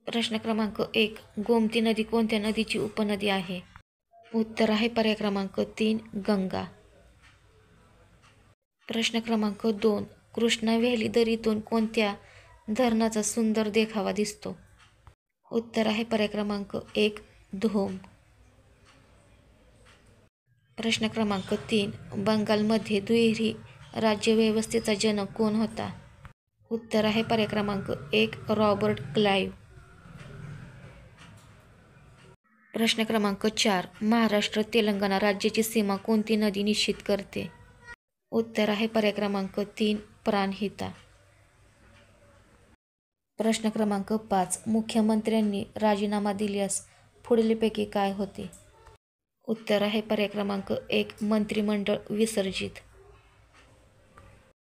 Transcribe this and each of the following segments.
प्रश्न क्रमांक 1. गोमती नदी कोणत्या नदीची उपनदी आहे? उत्तर आहे पर्याय क्रमांक 3 गंगा. प्रश्न क्रमांक 2. कृष्णा व्हॅली दरीतून कोणत्या धरणाचा सुंदर देखावा दिसतो? उत्तर आहे पर्याय क्रमांक 1 धोम. प्रश्न क्रमांक 3. बंगालमध्ये दुहेरी राज्यव्यवस्थेचा जनक कोण होता? उत्तर आहे पर्याय क्रमांक 1 रॉबर्ट क्लाइव्ह. प्रश्न क्रमांक 4. महाराष्ट्र तेलंगणा राज्याची सीमा कोणती नदी निश्चित करते? उत्तर आहे पर्याय क्रमांक 3 प्राणहिता. प्रश्न क्रमांक 5. मुख्यमंत्र्यांनी राजीनामा दिल्यास पुढीलपैकी काय होते? उत्तर आहे पर्याय क्रमांक 1 मंत्रिमंडळ विसर्जित.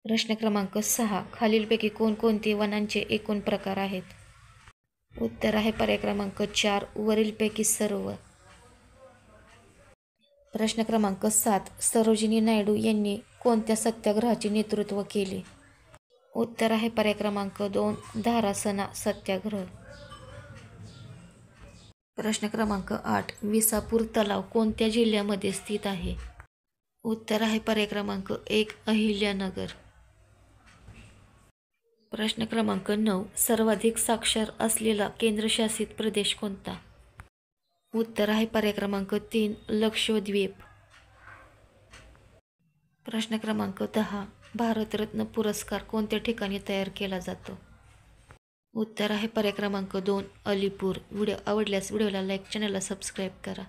प्रश्न क्रमांक 6. खालीलपैकी कोणकोणते वनांचे एकूण प्रकार आहेत? उत्तर आहे पर्याय क्रमांक 4 वरीलपैकी सर्व. प्रश्न क्रमांक 7. सरोजिनी नायडू यांनी कोणत्या सत्याग्रहाचे नेतृत्व केले? उत्तर आहे पर्याय क्रमांक 2 धारासणा सत्याग्रह. प्रश्न क्रमांक 8. विसापूर तलाव कोणत्या जिल्ह्यामध्ये स्थित आहे? उत्तर आहे पर्याय क्रमांक 1 अहिल्यानगर. प्रश्न क्रमांक 9. सर्वाधिक साक्षर असलेला केंद्रशासित प्रदेश कोणता? उत्तर आहे पर्याय क्रमांक 3 लक्षद्वीप. प्रश्न क्रमांक 10. भारतरत्न पुरस्कार कोणत्या ठिकाणी तयार केला जातो? उत्तर आहे पर्याय क्रमांक 2 अलीपूर. व्हिडिओ आवडल्यास व्हिडिओला लाईक, चॅनलला सबस्क्राईब करा.